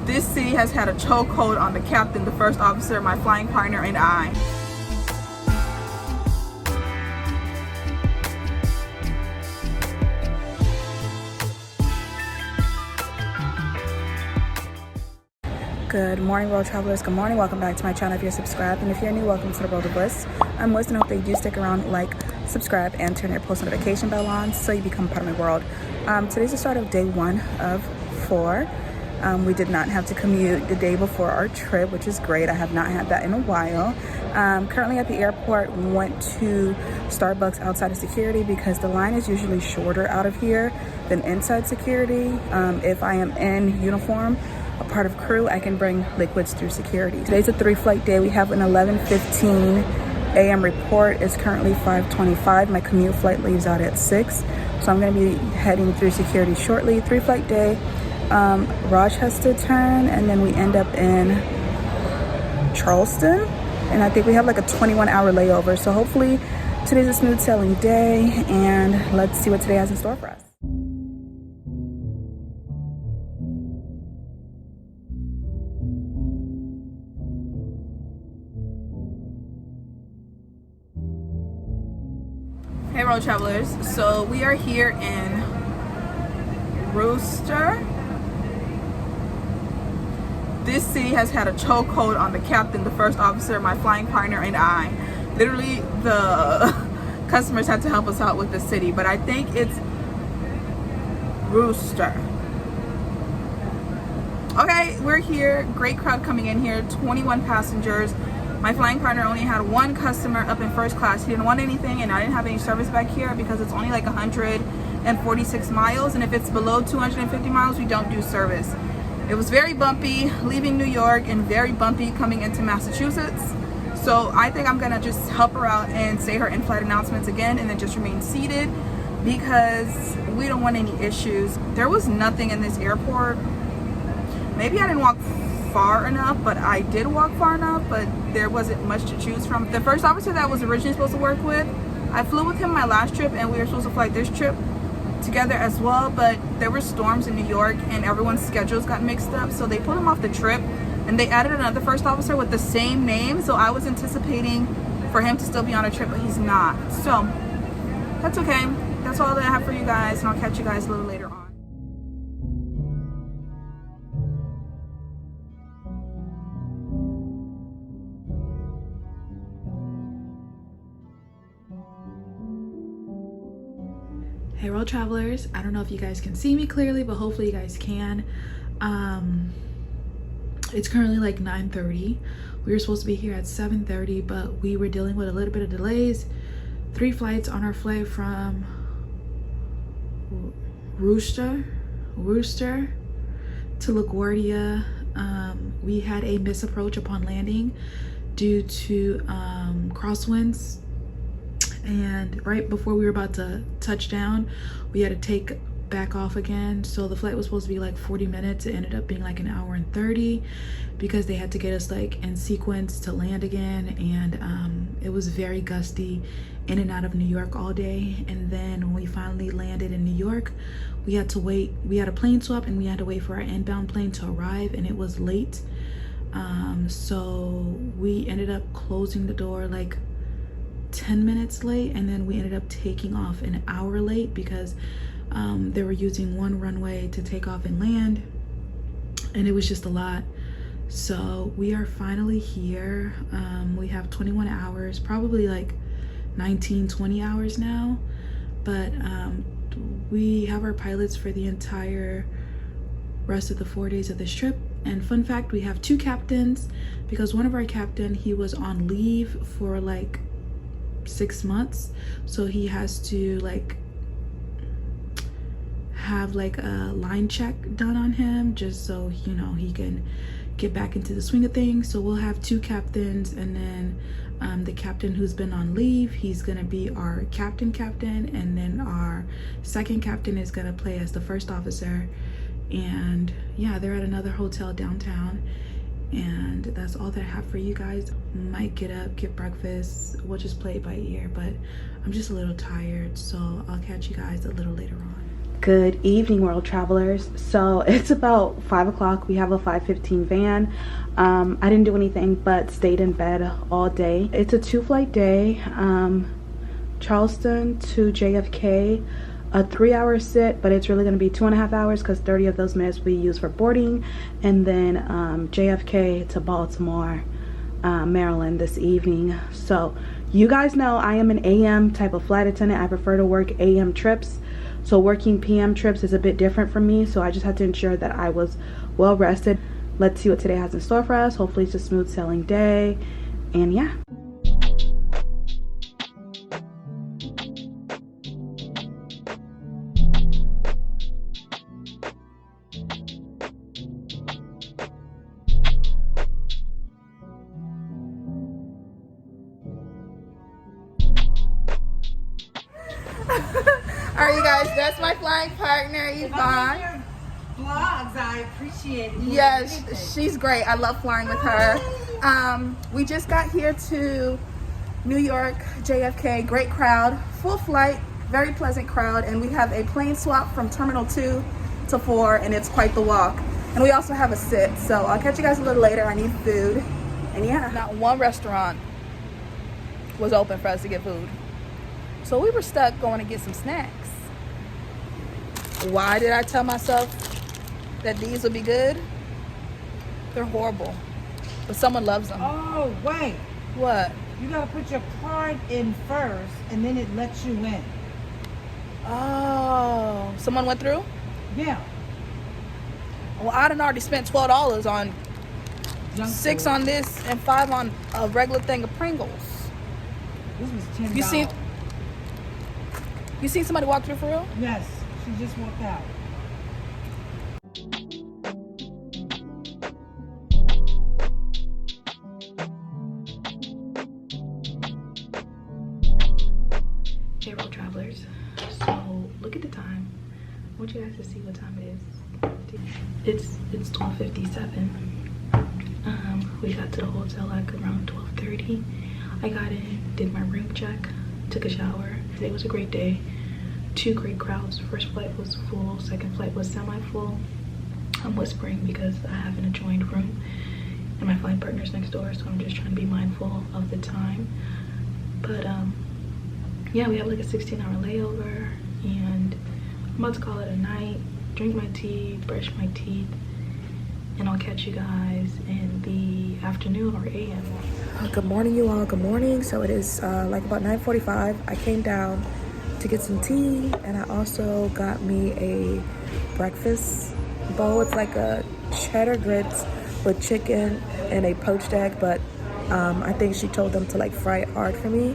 This city has had a chokehold on the captain, the first officer, my flying partner, and I. Good morning, world travelers. Good morning. Welcome back to my channel if you're subscribed. And if you're new, welcome to the world of bliss. I'm Liz and hope that you do stick around, like, subscribe, and turn your post notification bell on so you become part of my world. Today's the start of day 1 of 4. We did not have to commute the day before our trip, which is great. I have not had that in a while. Currently at the airport, went to Starbucks outside of security because the line is usually shorter out of here than inside security. If I am in uniform, a part of crew, I can bring liquids through security. Today's a 3-flight day. We have an 11:15 a.m. report. It's currently 5:25. My commute flight leaves out at 6. So I'm gonna be heading through security shortly. 3-flight day. Rochester turn, and then we end up in Charleston. And I think we have like a 21-hour layover. So hopefully today's a smooth sailing day, and let's see what today has in store for us. Hey road travelers, so we are here in Rooster. This city has had a chokehold on the captain, the first officer, my flying partner, and I. Literally, the customers had to help us out with the city, but I think it's Rooster. Okay, we're here. Great crowd coming in here. 21 passengers. My flying partner only had one customer up in first class. He didn't want anything, and I didn't have any service back here because it's only like 146 miles, and if it's below 250 miles, we don't do service. It was very bumpy leaving New York and very bumpy coming into Massachusetts. So I think I'm gonna just help her out and say her in-flight announcements again and then just remain seated because we don't want any issues. There was nothing in this airport. Maybe I didn't walk far enough, but I did walk far enough, but there wasn't much to choose from. The first officer that I was originally supposed to work with, I flew with him my last trip and we were supposed to fly this trip together as well, but there were storms in New York and everyone's schedules got mixed up, so they pulled him off the trip and they added another first officer with the same name. So I was anticipating for him to still be on a trip, but he's not. So that's okay. That's all that I have for you guys, and I'll catch you guys a little later on. Hey road travelers, I don't know if you guys can see me clearly, but hopefully you guys can. It's currently like 9:30. We were supposed to be here at 7:30, but we were dealing with a little bit of delays. 3 flights on our flight from Rooster to LaGuardia. We had a misapproach upon landing due to crosswinds. And right before we were about to touch down, we had to take back off again. So the flight was supposed to be like 40 minutes. It ended up being like 1 hour and 30 because they had to get us like in sequence to land again. And it was very gusty in and out of New York all day. And then when we finally landed in New York, we had to wait. We had a plane swap and we had to wait for our inbound plane to arrive, and it was late. So we ended up closing the door like 10 minutes late, and then we ended up taking off 1 hour late because they were using one runway to take off and land, and it was just a lot. So we are finally here. We have 21 hours, probably like 19-20 hours now, but we have our pilots for the entire rest of the 4 days of this trip. And fun fact, we have 2 captains because one of our captain, he was on leave for like 6 months, so he has to like have like a line check done on him just so you know he can get back into the swing of things. So we'll have 2 captains, and then the captain who's been on leave, he's gonna be our captain, and then our second captain is gonna play as the first officer. And yeah, they're at another hotel downtown, and that's all that I have for you guys. Might get up, get breakfast, we'll just play it by ear, but I'm just a little tired, so I'll catch you guys a little later on. Good evening, world travelers. So it's about 5 o'clock. We have a 5:15 van. I didn't do anything but stayed in bed all day. It's a 2-flight day. Charleston to JFK, a 3-hour sit, but it's really going to be 2.5 hours because 30 of those minutes will be used for boarding. And then JFK to Baltimore, Maryland this evening. So you guys know I am an AM type of flight attendant. I prefer to work AM trips. So working PM trips is a bit different for me. So I just had to ensure that I was well rested. Let's see what today has in store for us. Hopefully it's a smooth sailing day. And yeah. All right, you guys, that's my flying partner, Yvonne. Vlogs, I appreciate it. Yes, she's great. I love flying with her. We just got here to New York, JFK. Great crowd, full flight, very pleasant crowd, and we have a plane swap from Terminal 2 to 4, and it's quite the walk. And we also have a sit, so I'll catch you guys a little later. I need food, and yeah. Not one restaurant was open for us to get food. So we were stuck going to get some snacks. Why did I tell myself that these would be good? They're horrible, but someone loves them. Oh, wait. What? You gotta put your card in first, and then it lets you in. Oh, someone went through? Yeah. Well, I done already spent $12 on Junk 6 food. on this and 5 on a regular thing of Pringles. This was $10. You seen somebody walk through for real? Yes, she just walked out. Hey, road travelers. So look at the time. I want you guys to see what time it is. It's 12:57. We got to the hotel like around 12:30. I got in, did my room check, took a shower. Today was a great day. 2 great crowds. First flight was full, second flight was semi-full. I'm whispering because I have an adjoined room and my flight partner's next door, so I'm just trying to be mindful of the time. But yeah, we have like a 16-hour layover, and I'm about to call it a night, drink my tea, brush my teeth, and I'll catch you guys in the afternoon or AM. Good morning, you all. Good morning. So it is like about 9:45. I came down to get some tea, and I also got me a breakfast bowl. It's like a cheddar grits with chicken and a poached egg, but I think she told them to like fry it hard for me.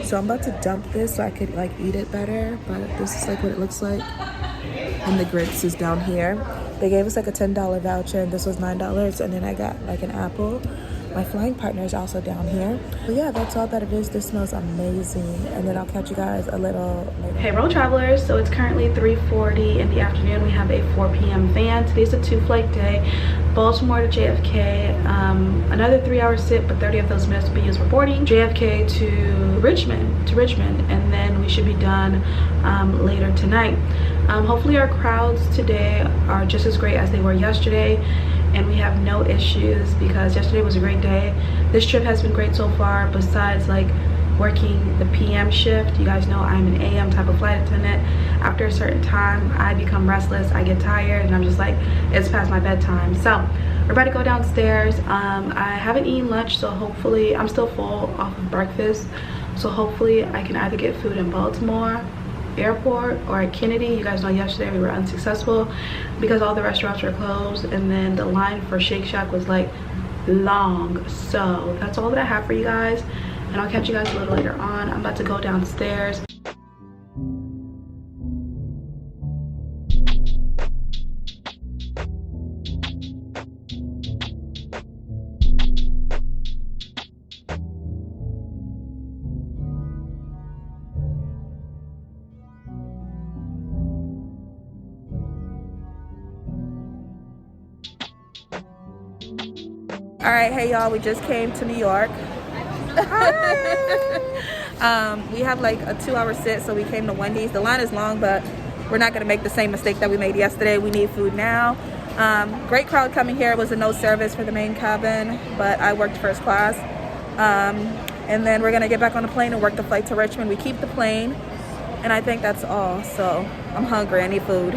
So I'm about to dump this so I could like eat it better, but this is like what it looks like. And the grits is down here. They gave us like a $10 voucher, and this was $9, and then I got like an apple. My flying partner is also down here. But yeah, that's all that it is. This smells amazing. And then I'll catch you guys a little later. Hey, road travelers. So it's currently 3:40 in the afternoon. We have a 4 p.m. van. Today's a 2-flight day. Baltimore to JFK. Another 3-hour sit, but 30 of those minutes will be used for boarding. JFK to Richmond. And then we should be done later tonight. Hopefully our crowds today are just as great as they were yesterday, and we have no issues because yesterday was a great day. This trip has been great so far, besides like working the PM shift. You guys know I'm an AM type of flight attendant. After a certain time, I become restless, I get tired, and I'm just like, it's past my bedtime. So we're about to go downstairs. I haven't eaten lunch, so hopefully I'm still full off of breakfast. So hopefully I can either get food in Baltimore Airport or at Kennedy. You guys know yesterday we were unsuccessful because all the restaurants were closed, and then the line for Shake Shack was like long. So that's all that I have for you guys, and I'll catch you guys a little later on. I'm about to go downstairs. All right, hey y'all, we just came to New York. We have like a 2-hour sit, so we came to Wendy's. The line is long, but we're not going to make the same mistake that we made yesterday. We need food now. Great crowd coming here. It was a no service for the main cabin, but I worked first class. And then we're going to get back on the plane and work the flight to Richmond. We keep the plane, and I think that's all. So I'm hungry. I need food.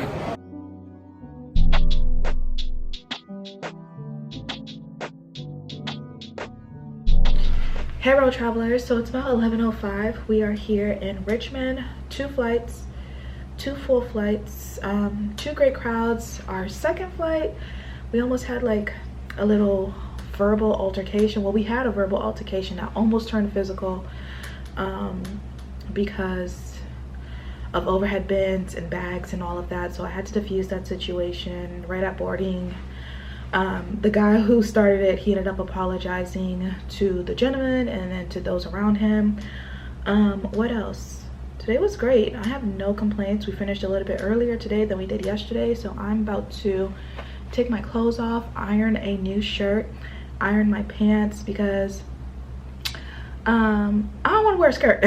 Hey road travelers, so it's about 11:05. We are here in Richmond. 2 flights, 2 full flights, 2 great crowds. Our second flight, we almost had like a little verbal altercation. Well, we had a verbal altercation that almost turned physical because of overhead bins and bags and all of that. So I had to diffuse that situation right at boarding. The guy who started it, he ended up apologizing to the gentleman and then to those around him. What else? Today was great. I have no complaints. We finished a little bit earlier today than we did yesterday, so I'm about to take my clothes off, iron a new shirt, iron my pants because I don't want to wear a skirt.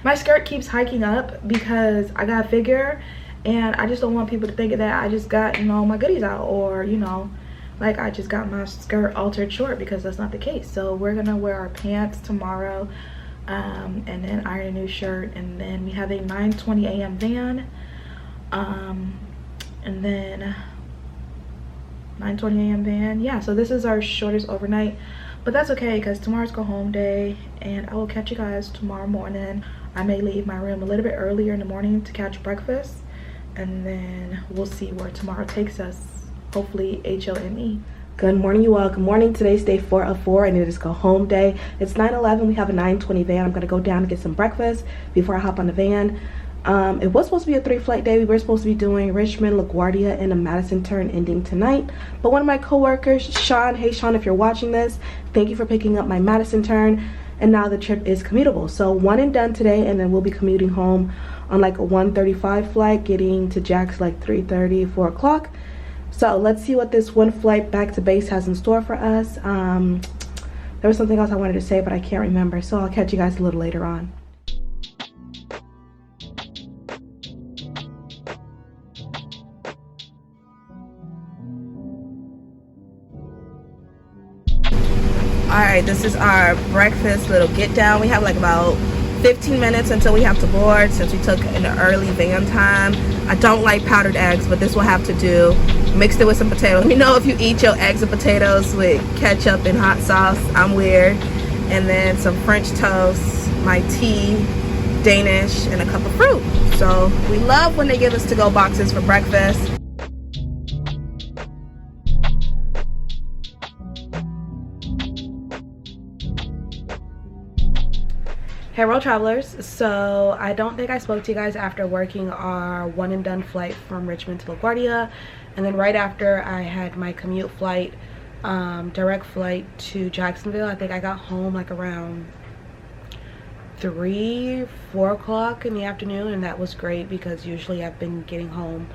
My skirt keeps hiking up because I got a figure, and I just don't want people to think that I just got, you know, my goodies out, or, you know, like I just got my skirt altered short, because that's not the case. So we're gonna wear our pants tomorrow, and then iron a new shirt, and then we have a 9:20 a.m. van, and then 9:20 a.m. van. Yeah, so this is our shortest overnight, but that's okay because tomorrow's go home day, and I will catch you guys tomorrow morning. I may leave my room a little bit earlier in the morning to catch breakfast, and then we'll see where tomorrow takes us. Hopefully HOME. Good morning, you all. Good morning. Today's day 4 of 4, and it is go home day. It's 9:11. We have a 9:20 van. I'm gonna go down and get some breakfast before I hop on the van. It was supposed to be a 3-flight day. We were supposed to be doing Richmond, LaGuardia, and a Madison turn ending tonight. But one of my coworkers, Sean, hey Sean, if you're watching this, thank you for picking up my Madison turn. And now the trip is commutable. So 1 and done today, and then we'll be commuting home on like a 1:35 flight, getting to Jax like 3:30, 4 o'clock. So let's see what this 1 flight back to base has in store for us. There was something else I wanted to say, but I can't remember. So I'll catch you guys a little later on. All right, this is our breakfast little get down. We have like about 15 minutes until we have to board, since we took an early van time. I don't like powdered eggs, but this will have to do. Mixed it with some potatoes. Let me know if you eat your eggs and potatoes with ketchup and hot sauce. I'm weird. And then some French toast, my tea, Danish, and a cup of fruit. So we love when they give us to-go boxes for breakfast. Hey road travelers, so I don't think I spoke to you guys after working our 1 and done flight from Richmond to LaGuardia, and then right after I had my commute flight, direct flight to Jacksonville. I think I got home like around 3, 4 o'clock in the afternoon, and that was great because usually I've been getting home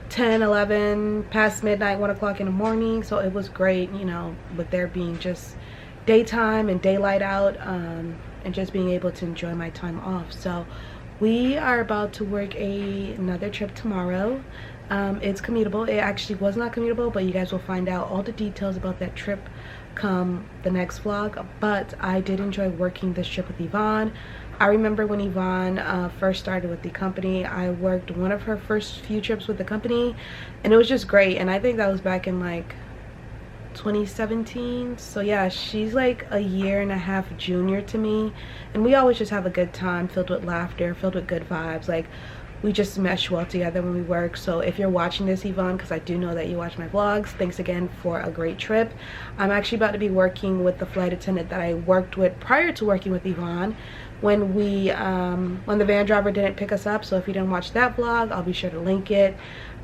10, 11, past midnight, 1 o'clock in the morning. So it was great, you know, with there being just daytime and daylight out, and just being able to enjoy my time off. So we are about to work another trip tomorrow. It's commutable. It actually was not commutable, but you guys will find out all the details about that trip come the next vlog. But I did enjoy working this trip with Yvonne. I remember when Yvonne first started with the company, I worked one of her first few trips with the company, and it was just great. And I think that was back in like 2017. So yeah, she's like a 1.5 years junior to me, and we always just have a good time, filled with laughter, filled with good vibes. Like, we just mesh well together when we work. So if you're watching this, Yvonne, because I do know that you watch my vlogs, thanks again for a great trip. I'm actually about to be working with the flight attendant that I worked with prior to working with Yvonne when we when the van driver didn't pick us up. So if you didn't watch that vlog, I'll be sure to link it.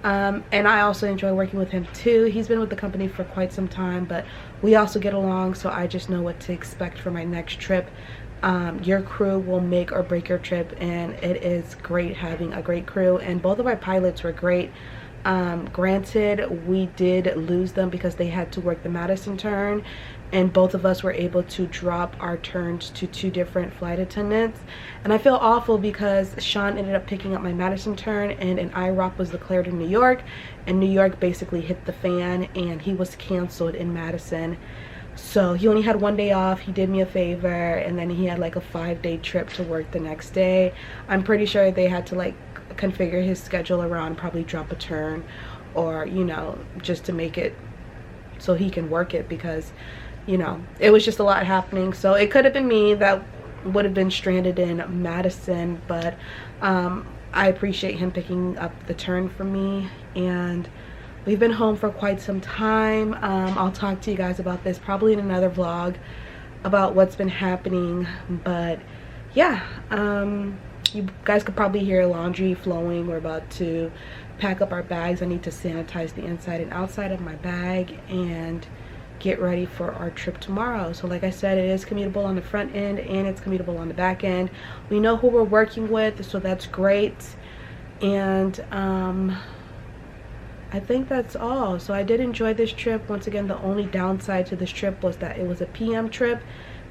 And I also enjoy working with him too. He's been with the company for quite some time, but we also get along, so I just know what to expect for my next trip. Your crew will make or break your trip, and it is great having a great crew, and both of our pilots were great. Granted, we did lose them because they had to work the Madison turn, and both of us were able to drop our turns to 2 different flight attendants. And I feel awful because Sean ended up picking up my Madison turn, and an IROP was declared in New York, and New York basically hit the fan and he was canceled in Madison. So he only had 1 day off. He did me a favor, and then he had like a 5-day trip to work the next day. I'm pretty sure they had to like configure his schedule around, probably drop a turn, or you know, just to make it so he can work it, because you know, it was just a lot happening. So it could have been me that would have been stranded in Madison, but I appreciate him picking up the turn for me, and we've been home for quite some time. I'll talk to you guys about this probably in another vlog about what's been happening, but yeah, you guys could probably hear laundry flowing. We're about to pack up our bags. I need to sanitize the inside and outside of my bag and get ready for our trip tomorrow. So like I said, it is commutable on the front end and it's commutable on the back end. We know who we're working with, so that's great. And I think that's all. So I did enjoy this trip. Once again, the only downside to this trip was that it was a PM trip,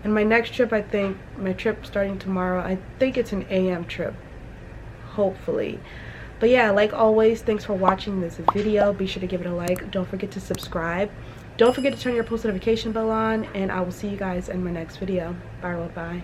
and my next trip, I think my trip starting tomorrow, I think it's an AM trip, hopefully. But yeah, like always, thanks for watching this video. Be sure to give it a like. Don't forget to subscribe. Don't forget to turn your post notification bell on, and I will see you guys in my next video. Bye.